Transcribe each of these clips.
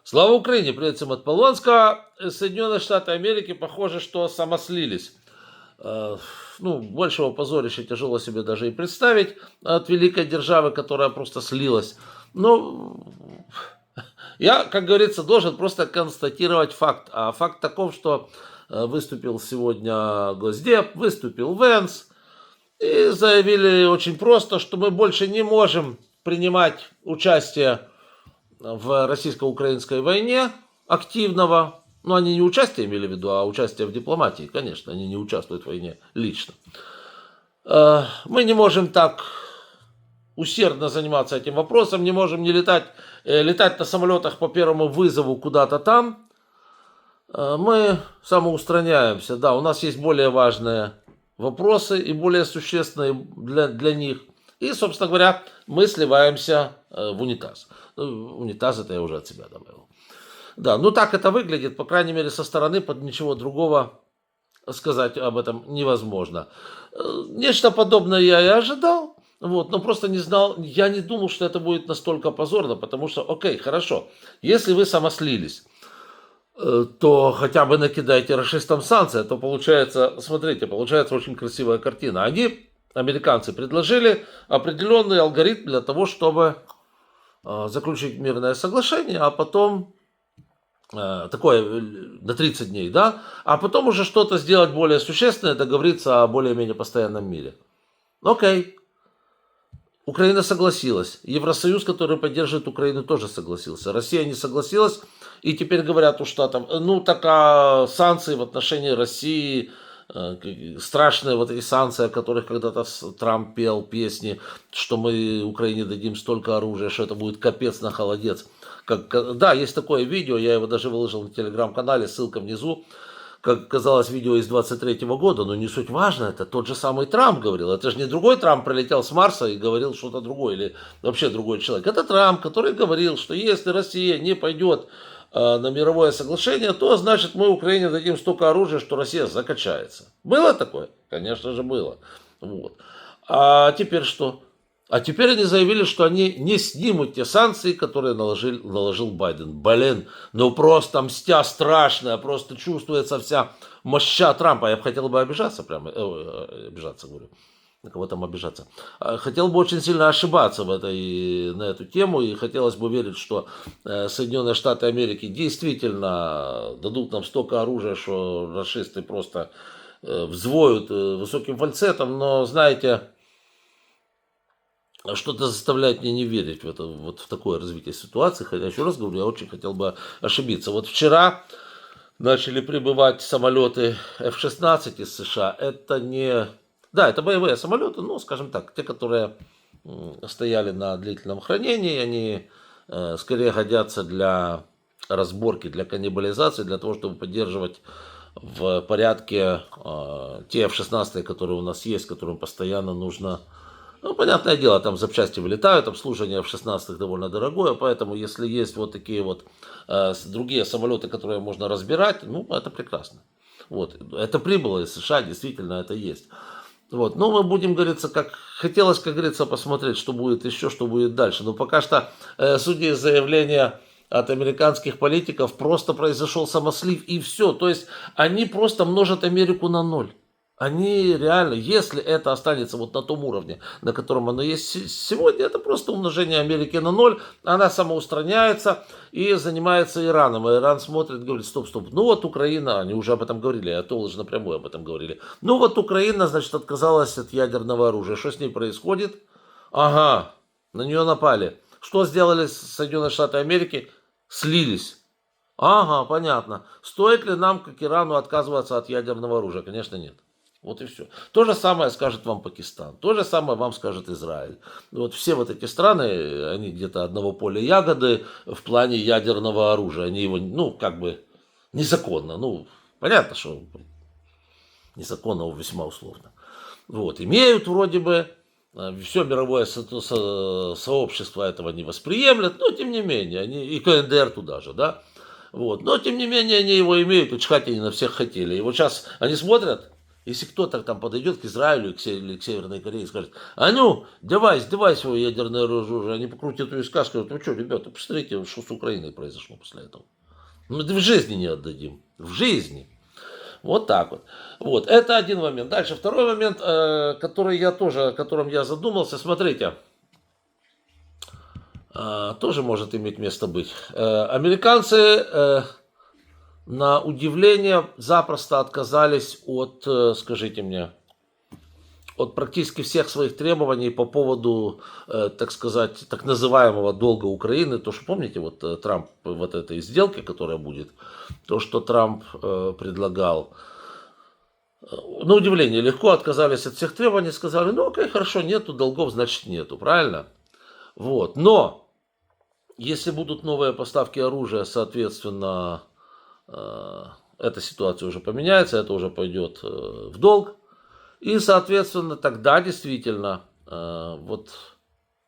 Слава Украине! Привет всем от Полонска. Соединенные Штаты Америки, похоже, что самослились. Э, Ну, большего позорища тяжело себе даже и представить от великой державы, которая просто слилась. Но я, как говорится, должен просто констатировать факт. А факт таков, что выступил сегодня Госдеп, выступил Венс и заявили очень просто, что мы больше не можем принимать участие в российско-украинской войне активного, ну, они не участие имели в виду, а участие в дипломатии, конечно, они не участвуют в войне лично. Мы не можем так усердно заниматься этим вопросом, не можем не летать на самолетах по первому вызову куда-то там. Мы самоустраняемся, да, у нас есть более важные вопросы и более существенные для них. И, собственно говоря, мы сливаемся в унитаз. Унитаз это я уже от себя добавил. Да, ну так это выглядит, по крайней мере, со стороны, под ничего другого сказать об этом невозможно. Нечто подобное я и ожидал, вот, но просто не знал, я не думал, что это будет настолько позорно, потому что, окей, хорошо, если вы самослились, то хотя бы накидайте расистам санкции, то получается, смотрите, получается очень красивая картина. Они, американцы, предложили определенный алгоритм для того, чтобы заключить мирное соглашение, а потом такое на 30 дней, да, а потом уже что-то сделать более существенное, договориться о более-менее постоянном мире. Окей. Украина согласилась. Евросоюз, который поддерживает Украину, тоже согласился. Россия не согласилась. И теперь говорят у Штатов, ну так а санкции в отношении России, страшные вот эти санкции, о которых когда-то Трамп пел песни, что мы Украине дадим столько оружия, что это будет капец на холодец. Да, есть такое видео, я его даже выложил на телеграм-канале, ссылка внизу. Как казалось, видео из 23 года, но не суть важно, это тот же самый Трамп говорил. Это же не другой Трамп прилетел с Марса и говорил что-то другое, или вообще другой человек. Это Трамп, который говорил, что если Россия не пойдет на мировое соглашение, то значит мы Украине дадим столько оружия, что Россия закачается. Было такое? Конечно же было. Вот. А теперь что? А теперь они заявили, что они не снимут те санкции, которые наложил Байден. Блин, ну просто мстя страшная, просто чувствуется вся моща Трампа. Я бы хотел бы обижаться прямо, обижаться, говорю, на кого там обижаться. Хотел бы очень сильно ошибаться на эту тему, и хотелось бы верить, что Соединенные Штаты Америки действительно дадут нам столько оружия, что расисты просто взвоют высоким фальцетом, но, знаете, что-то заставляет меня не верить в это, вот в такое развитие ситуации. Хотя, еще раз говорю, я очень хотел бы ошибиться. Вот вчера начали прибывать самолеты F-16 из США. Это не... Да, это боевые самолеты, ну, скажем так, те, которые стояли на длительном хранении, они скорее годятся для разборки, для каннибализации, для того, чтобы поддерживать в порядке те F-16, которые у нас есть, которым постоянно нужно... Ну, понятное дело, там запчасти вылетают, обслуживание в 16 довольно дорогое, поэтому если есть вот такие вот другие самолеты, которые можно разбирать, ну, это прекрасно. Вот, это прибыло из США, действительно это есть. Вот, но мы будем, говорится, как хотелось, как говорится, посмотреть, что будет еще, что будет дальше. Но пока что, судя из заявления от американских политиков, просто произошел самослив и все. То есть они просто множат Америку на ноль. Они реально, если это останется вот на том уровне, на котором оно есть сегодня, это просто умножение Америки на ноль, она самоустраняется и занимается Ираном. И Иран смотрит, говорит, стоп, ну вот Украина, они уже об этом говорили, Аятоллы же напрямую об этом говорили. Ну вот Украина, значит, отказалась от ядерного оружия. Что с ней происходит? Ага, на нее напали. Что сделали Соединенные Штаты Америки? Слились. Ага, понятно. Стоит ли нам, как Ирану, отказываться от ядерного оружия? Конечно, нет. Вот и все. То же самое скажет вам Пакистан, то же самое вам скажет Израиль. Вот все вот эти страны, они где-то одного поля ягоды в плане ядерного оружия. Они его, ну, как бы незаконно. Ну, понятно, что незаконно весьма условно. Вот, имеют вроде бы, все мировое сообщество этого не восприемлет, но тем не менее, они, и КНДР туда же, да. Вот, но тем не менее они его имеют, и чхать они на всех хотели. И вот сейчас они смотрят, Если кто-то там подойдет к Израилю или к Северной Корее и скажет: а ну, давай, сдавай свое ядерное оружие, они покрутят ее сказ, скажут: ну что, ребята, посмотрите, что с Украиной произошло после этого. Мы в жизни не отдадим. В жизни. Вот так вот. Вот, это один момент. Дальше, второй момент, который я тоже, о котором я задумался. Смотрите, тоже может иметь место быть. Американцы, на удивление, запросто отказались от, скажите мне, от практически всех своих требований по поводу, так сказать, так называемого долга Украины. То, что помните, вот Трамп, вот этой сделки, которая будет, то, что Трамп предлагал, на удивление легко отказались от всех требований, сказали: ну окей, хорошо, нету долгов, значит нету, правильно? Вот, но если будут новые поставки оружия, соответственно, эта ситуация уже поменяется, это уже пойдет в долг. И, соответственно, тогда действительно вот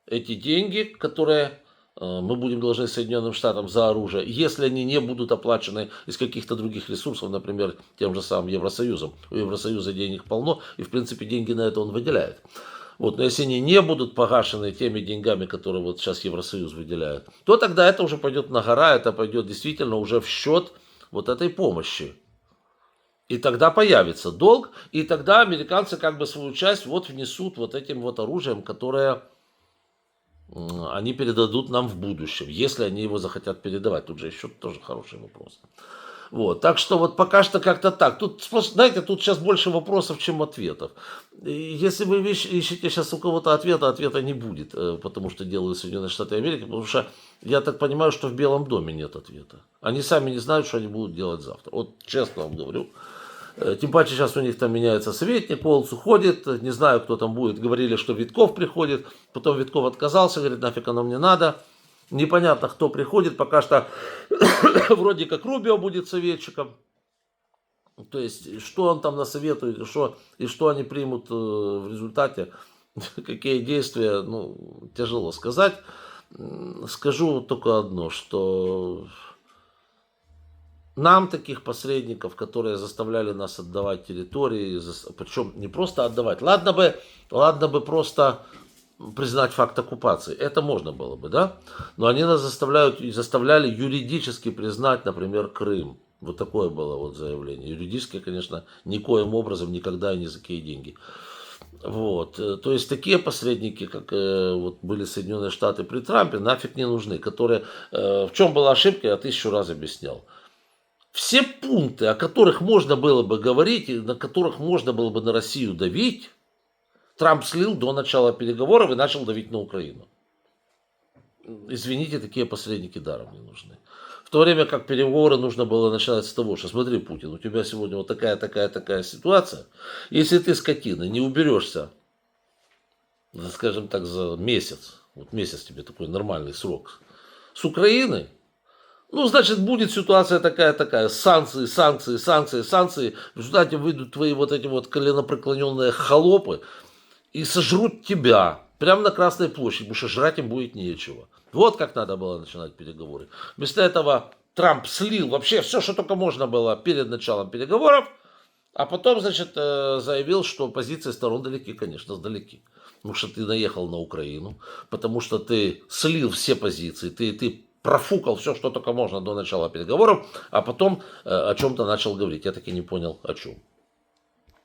эти деньги, которые мы будем должны Соединенным Штатам за оружие, если они не будут оплачены из каких-то других ресурсов, например, тем же самым Евросоюзом. У Евросоюза денег полно, и, в принципе, деньги на это он выделяет. Вот, но если они не будут погашены теми деньгами, которые вот сейчас Евросоюз выделяет, то тогда это уже пойдет на гора, это пойдет действительно уже в счет вот этой помощи. И тогда появится долг, и тогда американцы как бы свою часть вот внесут вот этим вот оружием, которое они передадут нам в будущем, если они его захотят передавать. Тут же еще тоже хороший вопрос. Вот, так что вот пока что как-то так. Тут, знаете, тут сейчас больше вопросов, чем ответов. И если вы ищете сейчас у кого-то ответа не будет, потому что делают Соединенные Штаты Америки, потому что я так понимаю, что в Белом доме нет ответа. Они сами не знают, что они будут делать завтра. Вот честно вам говорю. Тем паче сейчас у них там меняется советник, Волц уходит, не знаю, кто там будет. Говорили, что Витков приходит, потом Витков отказался, говорит: нафиг оно мне надо. Непонятно, кто приходит, пока что вроде как Рубио будет советчиком. То есть, что он там насоветует, и что они примут в результате, какие действия, ну, тяжело сказать. Скажу только одно, что нам таких посредников, которые заставляли нас отдавать территории, причем не просто отдавать, ладно бы просто признать факт оккупации, это можно было бы, да? Но они нас заставляли юридически признать, например, Крым. Вот такое было вот заявление. Юридически, конечно, никоим образом никогда и ни за какие деньги. Вот. То есть такие посредники, как вот были Соединенные Штаты при Трампе, нафиг не нужны. Которые, в чем была ошибка, я 1000 раз объяснял. Все пункты, о которых можно было бы говорить, и на которых можно было бы на Россию давить, Трамп слил до начала переговоров и начал давить на Украину. Извините, такие посредники даром не нужны. В то время как переговоры нужно было начинать с того, что: смотри, Путин, у тебя сегодня вот такая ситуация. Если ты, скотина, не уберешься, скажем так, за месяц, вот месяц тебе такой нормальный срок, с Украиной, ну, значит, будет ситуация такая, санкции. В результате выйдут твои вот эти вот коленопреклоненные холопы и сожрут тебя прямо на Красной площади, потому что жрать им будет нечего. Вот как надо было начинать переговоры. Вместо этого Трамп слил вообще все, что только можно было перед началом переговоров, а потом, значит, заявил, что позиции сторон далеки, конечно, далеки. Потому что ты наехал на Украину, потому что ты слил все позиции, ты профукал все, что только можно до начала переговоров, а потом о чем-то начал говорить. Я таки не понял, о чем.